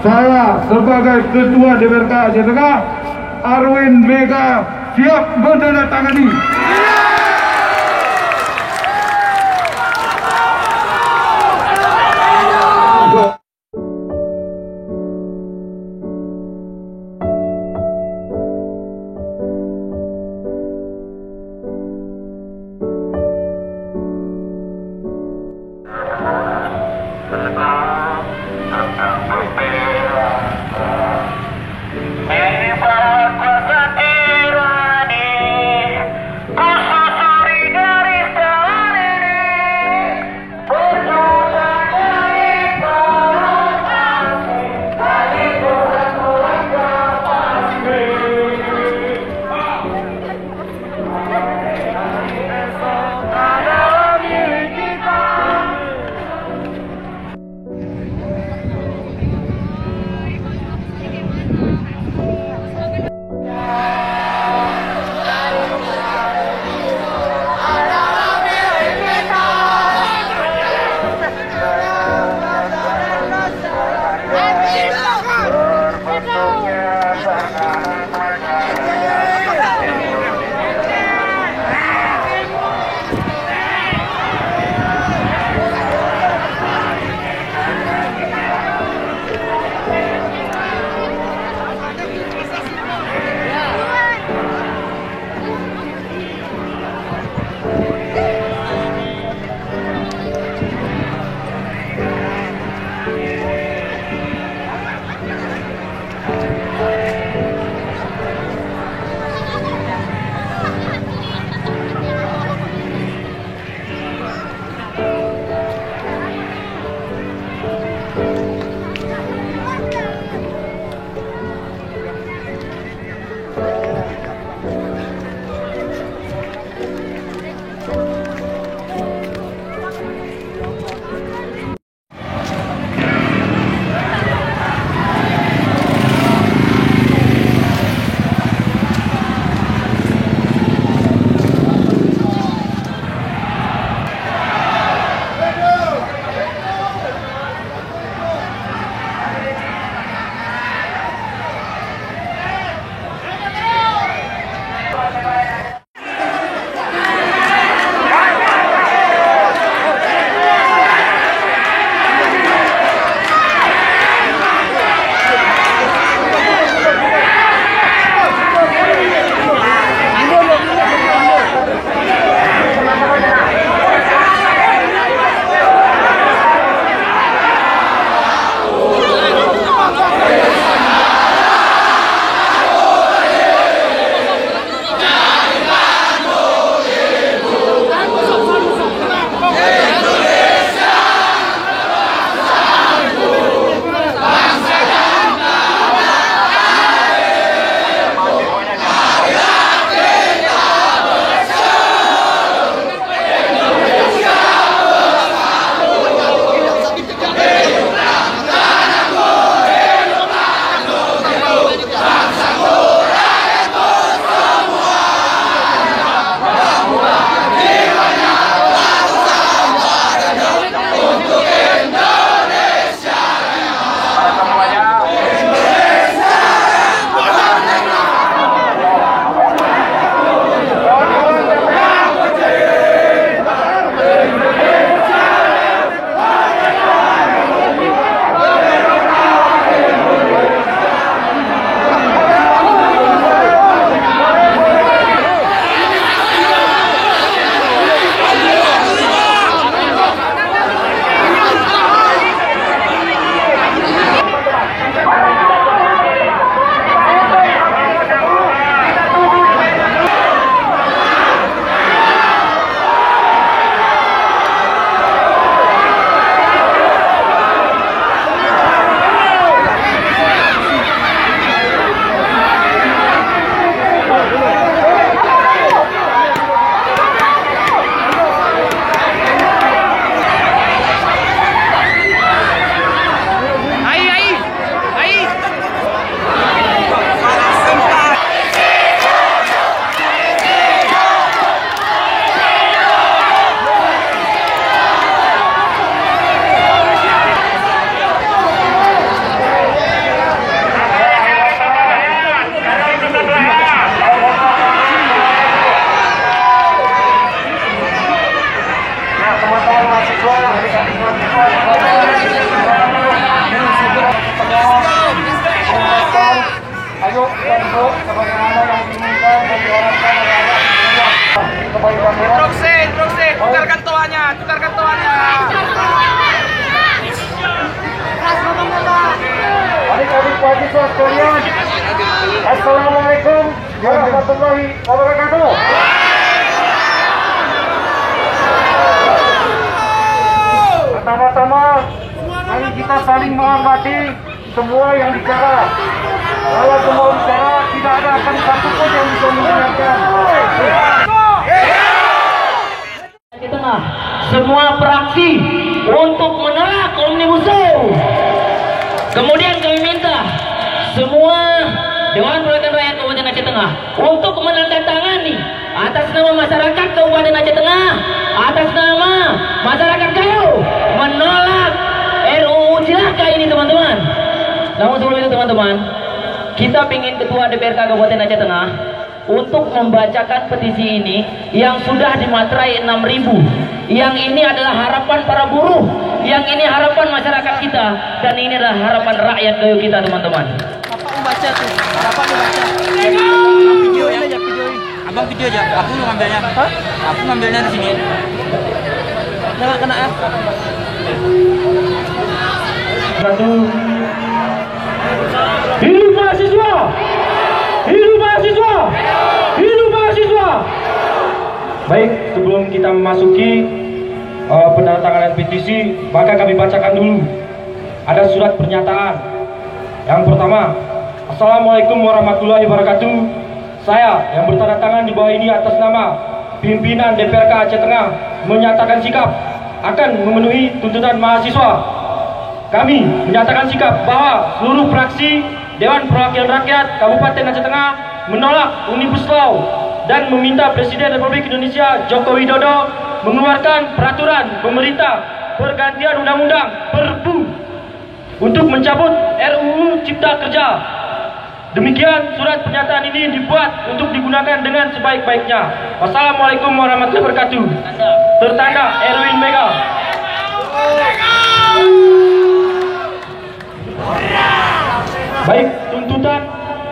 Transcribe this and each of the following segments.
saya sebagai Ketua DPRK Aceh Tengah, Arwin Mega, siap menandatangani. Instruksi, tukarkan toanya. Adik-adik mahasiswa sekalian, Assalamualaikum warahmatullahi wabarakatuh. Pertama-tama, mari kita saling menghormati semua yang bicara. Kalau semua bicara, tidak ada akan satu pun yang bisa mendengarkan. Di tengah semua fraksi untuk menolak Omnibus Law. Kemudian kami minta semua Dewan Perwakilan Rakyat Kabupaten Aceh Tengah untuk menandatangani atas nama masyarakat Kabupaten Aceh Tengah, atas nama masyarakat Gayo, menolak RUU Cilaka ini, teman-teman. Namun sebelum itu, teman-teman, kita ingin Ketua DPRK Kabupaten Aceh Tengah untuk membacakan petisi ini yang sudah dimaterai 6.000. Yang ini adalah harapan para buruh, yang ini harapan masyarakat kita, dan ini adalah harapan rakyat Gayo kita, teman-teman. Bapak membaca tuh. Bapak membaca. Videoin aja, videoin. Abang video aja, aku ngambilnya. Hah? Aku ngambilnya di sini. Kena ya. Hidup mahasiswa! Hidup mahasiswa! Hidup mahasiswa! Baik, sebelum kita memasuki penandatanganan petisi, maka kami bacakan dulu. Ada surat pernyataan. Yang pertama, Assalamualaikum warahmatullahi wabarakatuh. Saya yang bertanda tangan di bawah ini atas nama pimpinan DPRK Aceh Tengah menyatakan sikap akan memenuhi tuntutan mahasiswa. Kami menyatakan sikap bahwa seluruh fraksi Dewan Perwakilan Rakyat Kabupaten Aceh Tengah menolak Omnibus Law dan meminta Presiden Republik Indonesia Joko Widodo mengeluarkan peraturan pemerintah pergantian undang-undang Perpu untuk mencabut RUU Cipta Kerja. Demikian surat pernyataan ini dibuat untuk digunakan dengan sebaik-baiknya. Wassalamualaikum warahmatullahi wabarakatuh. Tertanda Erwin Mega. Baik, tuntutan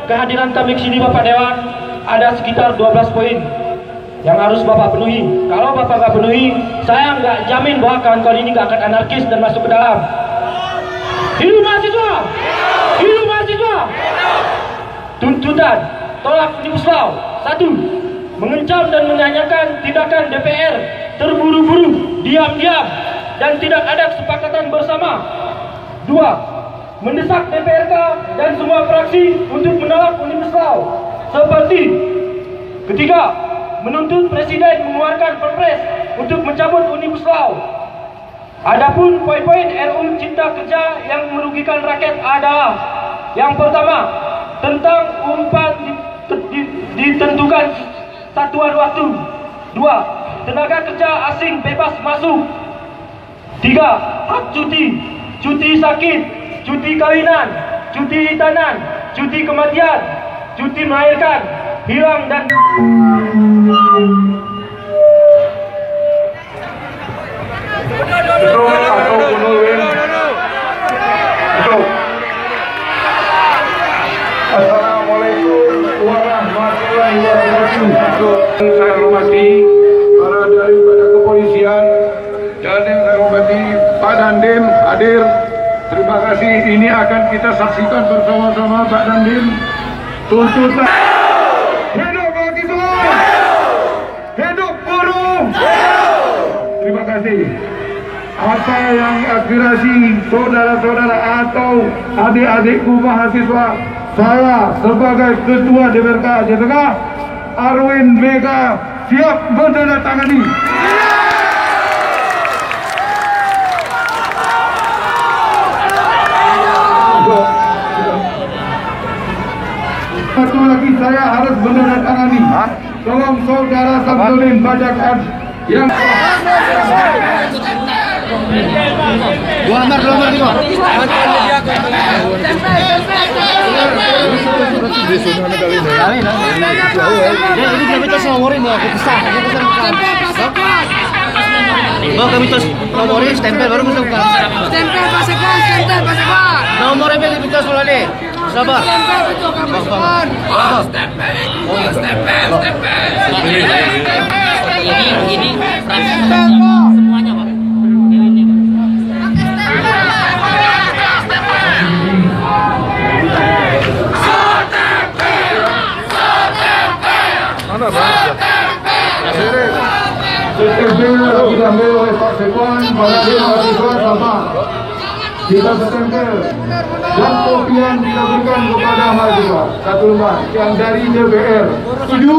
kehadiran kami ke sini Bapak Dewan ada sekitar 12 poin yang harus Bapak penuhi. Kalau Bapak nggak penuhi, saya nggak jamin bahwa kawan-kawan ini nggak akan anarkis dan masuk ke dalam. Hidup mahasiswa! Hidup mahasiswa! Tuntutan tolak Omnibus Law. 1. Mengecam dan menyanyikan tindakan DPR terburu-buru, diam-diam, dan tidak ada kesepakatan bersama. 2. Mendesak DPRK dan semua fraksi untuk menolak Omnibus Law. Seperti ketiga, menuntut Presiden mengeluarkan Perpres untuk mencabut Omnibus Law. Adapun poin-poin RUU Cipta Kerja yang merugikan rakyat adalah yang pertama, tentang upah ditentukan satuan waktu. 2. Tenaga kerja asing bebas masuk. 3. Hak cuti, cuti sakit, cuti kawinan, cuti hitanan, cuti kematian, cuti melahirkan, hilang dan Assalamualaikum warahmatullahi wabarakatuh. Saya hormati para daripada kepolisian dan yang saya hormati Pak Dandim hadir. Terima kasih. Ini akan kita saksikan bersama-sama Pak Dandim. Tuntutan hidup mahasiswa, hidup buruh. Terima kasih. Apa yang aspirasi saudara-saudara atau adik-adikku mahasiswa, saya sebagai Ketua DPRK Aceh Tengah, Arwin Mega, siap menandatangani. Satu lagi saya harus menandatangani. Tolong saudara Samsudin bacakan yang Kami terus nomorin stempel baru bisa buka. Stempel pasukan, stempel pasukan. Nomornya bisa sulali. Sabar. Stempel betul pasukan. Stempel. ini fraksi semuanya Pak. Ini CTP lagi diambil oleh Pak Sekwan, pada dia mahasiswa sama. Kita setempel dan kopian kita berikan kepada mahasiswa 1 lembar yang dari DPR. Setuju?